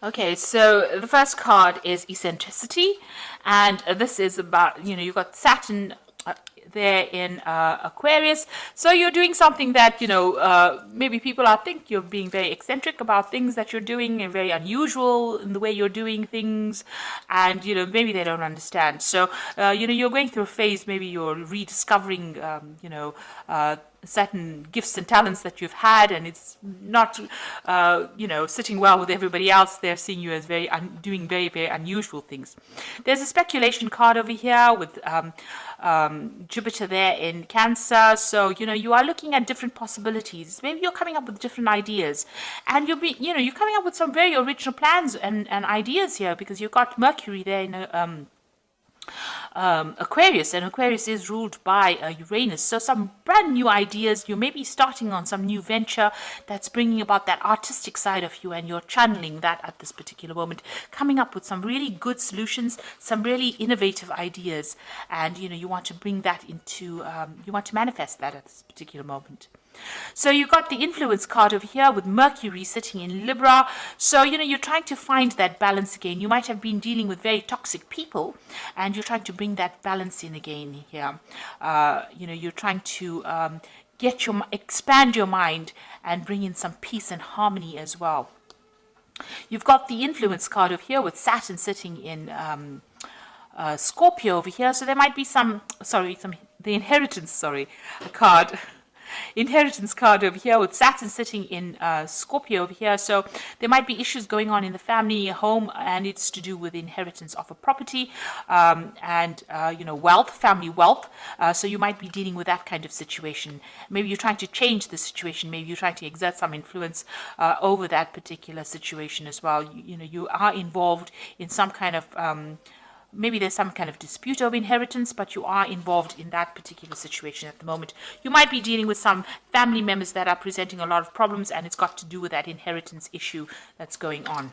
Okay, so the first card is eccentricity, and this is about, you've got Saturn there in Aquarius. So you're doing something that, maybe people are think you're being very eccentric about things that you're doing and very unusual in the way you're doing things, and, maybe they don't understand. So, you're going through a phase, maybe you're rediscovering, certain gifts and talents that you've had, and it's not, sitting well with everybody else. They're seeing you as doing very, very unusual things. There's a speculation card over here with Jupiter there in Cancer. So, you are looking at different possibilities. Maybe you're coming up with different ideas, and you're coming up with some very original plans and ideas here, because you've got Mercury there in Aquarius, and Aquarius is ruled by Uranus. So some brand new ideas. You may be starting on some new venture that's bringing about that artistic side of you, and you're channeling that at this particular moment, coming up with some really good solutions, some really innovative ideas, and you want to bring that into, you want to manifest that at this particular moment. So you've got the influence card over here with Mercury sitting in Libra. So, you're trying to find that balance again. You might have been dealing with very toxic people, and you're trying to bring that balance in again here. You're trying to expand your mind and bring in some peace and harmony as well. You've got the influence card over here with Saturn sitting in Scorpio over here. So there might be the inheritance, card. Inheritance card over here with Saturn sitting in Scorpio over here. So there might be issues going on in the family home, and it's to do with inheritance of a property, and wealth, family wealth. So you might be dealing with that kind of situation. Maybe you're trying to change the situation. Maybe you're trying to exert some influence over that particular situation as well. You are involved in some kind of maybe there's some kind of dispute over inheritance, but you are involved in that particular situation at the moment. You might be dealing with some family members that are presenting a lot of problems, and it's got to do with that inheritance issue that's going on.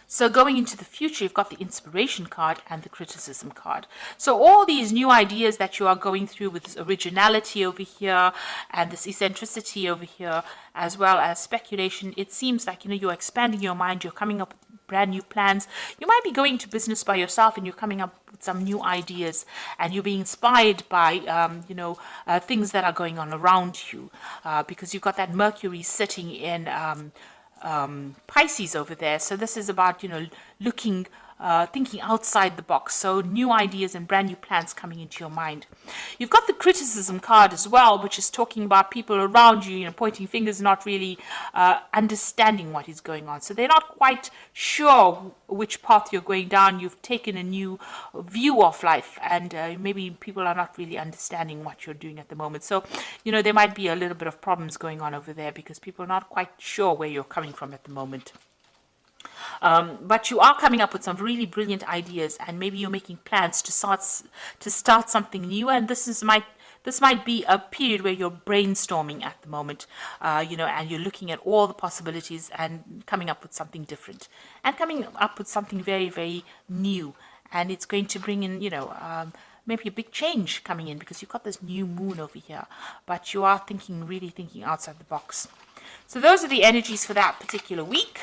So going into the future, you've got the inspiration card and the criticism card. So all these new ideas that you are going through with this originality over here and this eccentricity over here, as well as speculation, it seems like, you're expanding your mind, you're coming up with brand new plans. You might be going to business by yourself, and you're coming up with some new ideas, and you're being inspired by, things that are going on around you, because you've got that Mercury sitting in Pisces over there. So this is about, looking, thinking outside the box. So new ideas and brand new plans coming into your mind. You've got the criticism card as well, which is talking about people around you, pointing fingers, not really understanding what is going on. So they're not quite sure which path you're going down. You've taken a new view of life, and maybe people are not really understanding what you're doing at the moment. So, there might be a little bit of problems going on over there, because people are not quite sure where you're coming from at the moment. But you are coming up with some really brilliant ideas, and maybe you're making plans to start something new. And this might be a period where you're brainstorming at the moment, and you're looking at all the possibilities and coming up with something different, and coming up with something very, very new. And it's going to bring in, maybe a big change coming in, because you've got this new moon over here, but you are really thinking outside the box. So those are the energies for that particular week.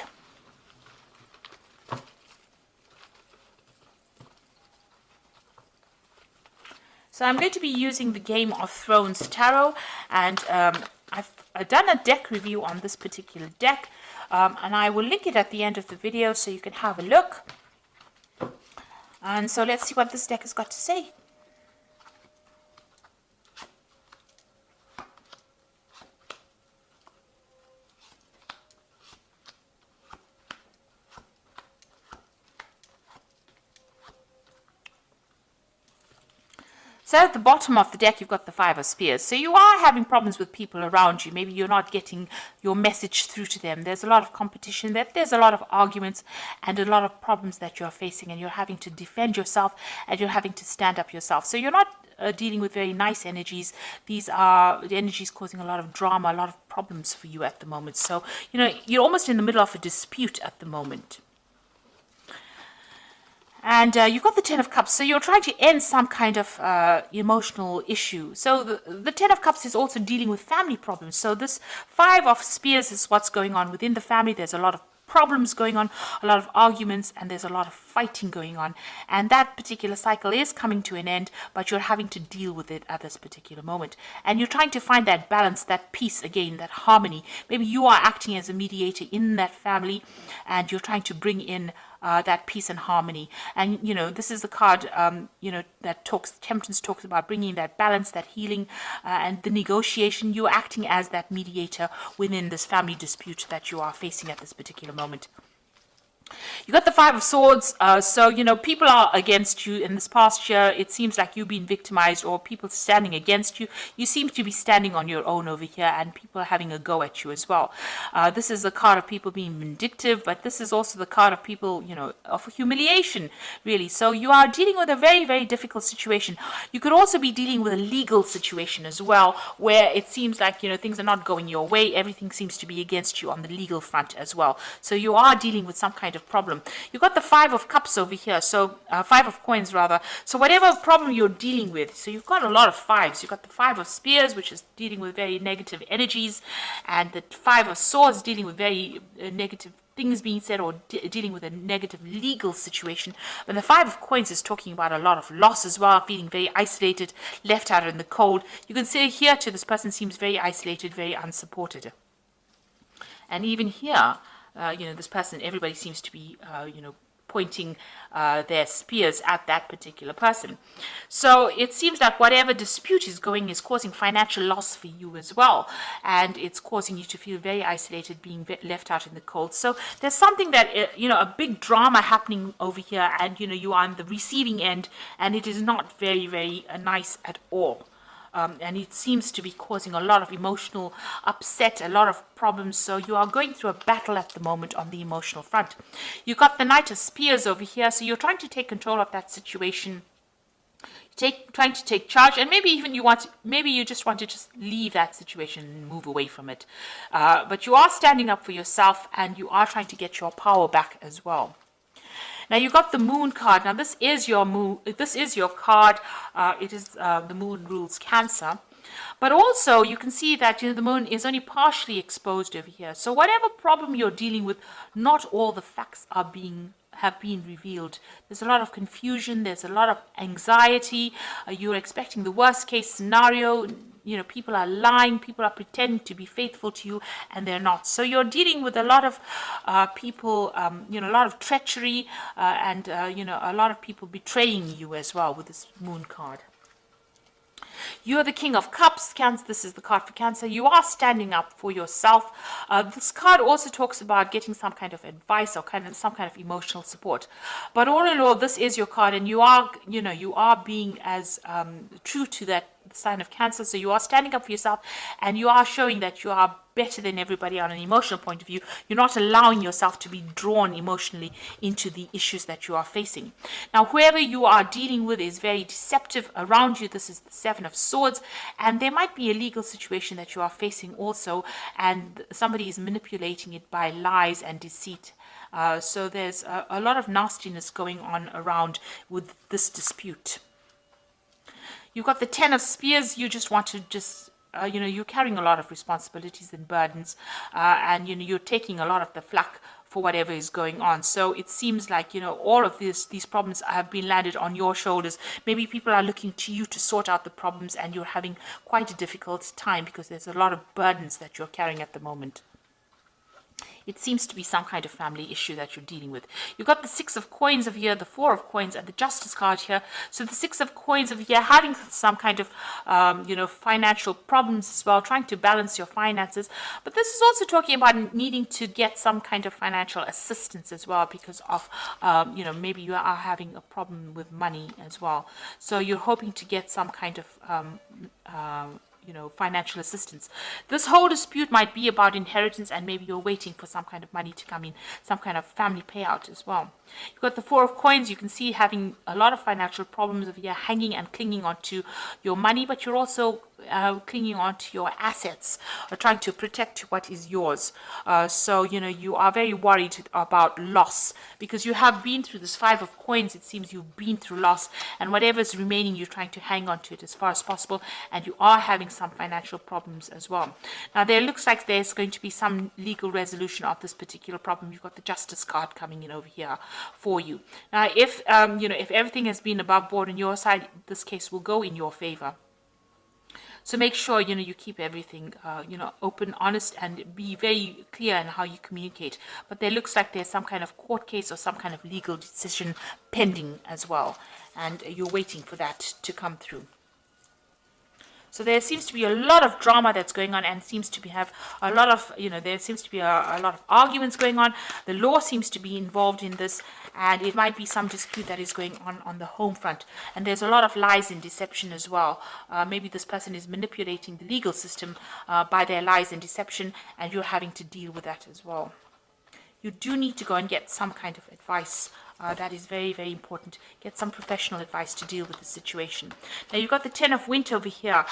So I'm going to be using the Game of Thrones Tarot, and I've done a deck review on this particular deck, and I will link it at the end of the video so you can have a look. And so let's see what this deck has got to say. So at the bottom of the deck, you've got the Five of Spears. So you are having problems with people around you. Maybe you're not getting your message through to them. There's a lot of competition. There's a lot of arguments and a lot of problems that you're facing, and you're having to defend yourself, and you're having to stand up yourself. So you're not dealing with very nice energies. These are the energies causing a lot of drama, a lot of problems for you at the moment. So, you're almost in the middle of a dispute at the moment. And you've got the Ten of Cups, so you're trying to end some kind of emotional issue. So the Ten of Cups is also dealing with family problems. So this Five of Spears is what's going on within the family. There's a lot of problems going on, a lot of arguments, and there's a lot of fighting going on. And that particular cycle is coming to an end, but you're having to deal with it at this particular moment. And you're trying to find that balance, that peace again, that harmony. Maybe you are acting as a mediator in that family, and you're trying to bring in that peace and harmony. And, this is the card, that Temperance talks about bringing that balance, that healing, and the negotiation. You're acting as that mediator within this family dispute that you are facing at this particular moment. You got the Five of Swords, so people are against you in this past year. It seems like you've been victimized, or people standing against you. You seem to be standing on your own over here, and people are having a go at you as well. This is the card of people being vindictive, but this is also the card of people, of humiliation, really. So you are dealing with a very, very difficult situation. You could also be dealing with a legal situation as well, where it seems like, things are not going your way. Everything seems to be against you on the legal front as well. So you are dealing with some kind of problem. You've got the Five of Cups over here, so Five of Coins rather. So whatever problem you're dealing with, so you've got a lot of fives. You've got the Five of Spears, which is dealing with very negative energies, and the Five of Swords dealing with very negative things being said, or dealing with a negative legal situation. But the Five of Coins is talking about a lot of loss as well, feeling very isolated, left out in the cold. You can see here too, this person seems very isolated, very unsupported. And even here, this person, everybody seems to be, pointing their spears at that particular person. So it seems like whatever dispute is causing financial loss for you as well. And it's causing you to feel very isolated, being left out in the cold. So there's something that, a big drama happening over here, and, you are on the receiving end, and it is not very, very nice at all. And it seems to be causing a lot of emotional upset, a lot of problems. So you are going through a battle at the moment on the emotional front. You've got the Knight of Spears over here. So you're trying to take control of that situation. Trying to take charge, and maybe even you just want to just leave that situation and move away from it. But you are standing up for yourself, and you are trying to get your power back as well. Now you got the Moon card. Now this is your moon. This is your card. It is the Moon rules Cancer, but also you can see that the Moon is only partially exposed over here. So whatever problem you're dealing with, not all the facts have been revealed. There's a lot of confusion. There's a lot of anxiety. You're expecting the worst case scenario. People are lying, people are pretending to be faithful to you, and they're not. So you're dealing with a lot of people, a lot of treachery, and, a lot of people betraying you as well with this Moon card. You're the King of Cups, Cancer. This is the card for Cancer. You are standing up for yourself. This card also talks about getting some kind of advice or some kind of emotional support. But all in all, this is your card, and you are being as true to that sign of Cancer. So you are standing up for yourself, and you are showing that you are better than everybody on an emotional point of view. You're not allowing yourself to be drawn emotionally into the issues that you are facing. Now, whoever you are dealing with is very deceptive around you. This is the Seven of Swords, and there might be a legal situation that you are facing also, and somebody is manipulating it by lies and deceit. So there's a lot of nastiness going on around with this dispute. You've got the Ten of Spears. You just want to you're carrying a lot of responsibilities and burdens, and you're taking a lot of the flack for whatever is going on. So it seems like all of these problems have been landed on your shoulders. Maybe people are looking to you to sort out the problems, and you're having quite a difficult time because there's a lot of burdens that you're carrying at the moment. It seems to be some kind of family issue that you're dealing with. You've got the Six of Coins over here, the Four of Coins, and the Justice card here. So the Six of Coins over here, having some kind of, financial problems as well, trying to balance your finances. But this is also talking about needing to get some kind of financial assistance as well because of, maybe you are having a problem with money as well. So you're hoping to get some kind of, financial assistance. This whole dispute might be about inheritance, and maybe you're waiting for some kind of money to come in, some kind of family payout as well. You've got the Four of Coins. You can see having a lot of financial problems over here, hanging and clinging onto your money, but you're also clinging on to your assets or trying to protect what is yours. So, you are very worried about loss because you have been through this Five of Coins. It seems you've been through loss, and whatever's remaining, you're trying to hang on to it as far as possible, and you are having some financial problems as well. Now, there looks like there's going to be some legal resolution of this particular problem. You've got the Justice card coming in over here for you. Now, if everything has been above board on your side, this case will go in your favor. So make sure, you keep everything, open, honest, and be very clear in how you communicate. But there looks like there's some kind of court case or some kind of legal decision pending as well. And you're waiting for that to come through. So there seems to be a lot of drama that's going on, and seems to have a lot of, there seems to be a lot of arguments going on. The law seems to be involved in this, and it might be some dispute that is going on the home front. And there's a lot of lies and deception as well. Maybe this person is manipulating the legal system by their lies and deception, and you're having to deal with that as well. You do need to go and get some kind of advice. That is very, very important. Get some professional advice to deal with the situation. Now, you've got the Ten of Winter over here,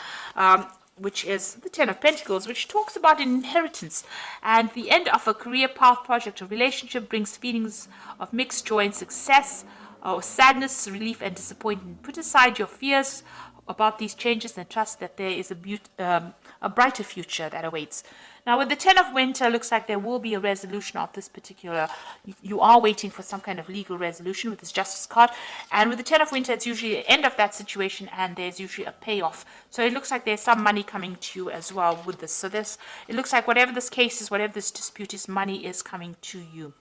which is the Ten of Pentacles, which talks about an inheritance. And the end of a career path, project, or relationship brings feelings of mixed joy and success, or sadness, relief, and disappointment. Put aside your fears about these changes and trust that there is a brighter future that awaits. Now, with the Ten of Winter, looks like there will be a resolution of this particular. You are waiting for some kind of legal resolution with this Justice card. And with the Ten of Winter, it's usually the end of that situation, and there's usually a payoff. So it looks like there's some money coming to you as well with this. So it looks like whatever this case is, whatever this dispute is, money is coming to you.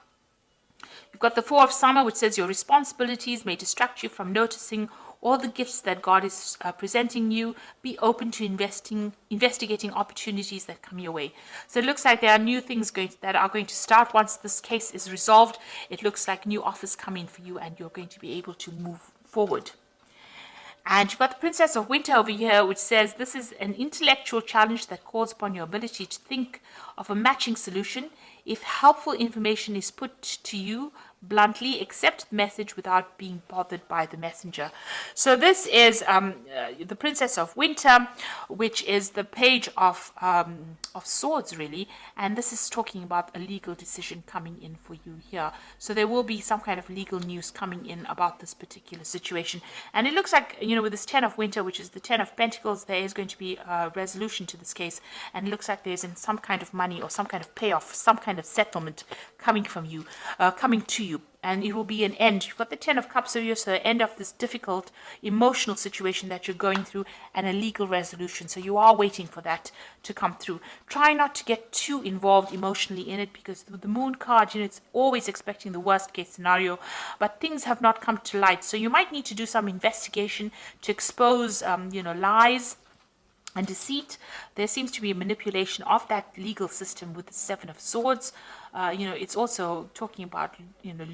You've got the Four of Summer, which says your responsibilities may distract you from noticing all the gifts that God is presenting you. Be open to investigating opportunities that come your way. So it looks like there are new things that are going to start once this case is resolved. It looks like new offers come in for you, and you're going to be able to move forward. And you've got the Princess of Winter over here, which says this is an intellectual challenge that calls upon your ability to think of a matching solution. If helpful information is put to you bluntly, accept the message without being bothered by the messenger. So this is the Princess of Winter, which is the Page of Swords, really, and this is talking about a legal decision coming in for you here. So there will be some kind of legal news coming in about this particular situation, and it looks like, with this Ten of Winter, which is the Ten of Pentacles, there is going to be a resolution to this case, and it looks like there's some kind of money or some kind of payoff, some kind of settlement coming from you, coming to you. And it will be an end. You've got the Ten of Cups over here, so the end of this difficult emotional situation that you're going through, and a legal resolution. So you are waiting for that to come through. Try not to get too involved emotionally in it, because with the Moon card, it's always expecting the worst case scenario, but things have not come to light. So you might need to do some investigation to expose, lies and deceit. There seems to be a manipulation of that legal system with the Seven of Swords. It's also talking about,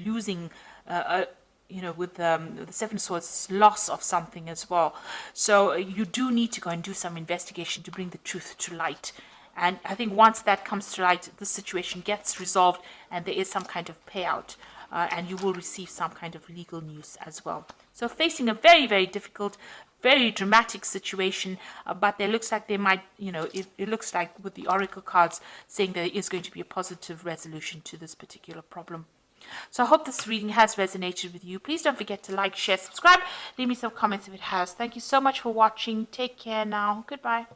losing, with the Seven of Swords, loss of something as well. So you do need to go and do some investigation to bring the truth to light. And I think once that comes to light, the situation gets resolved and there is some kind of payout. And you will receive some kind of legal news as well. So facing a very, very difficult, very dramatic situation, but there looks like they might, it looks like with the Oracle cards saying there is going to be a positive resolution to this particular problem. So I hope this reading has resonated with you. Please don't forget to like, share, subscribe. Leave me some comments if it has. Thank you so much for watching. Take care now. Goodbye.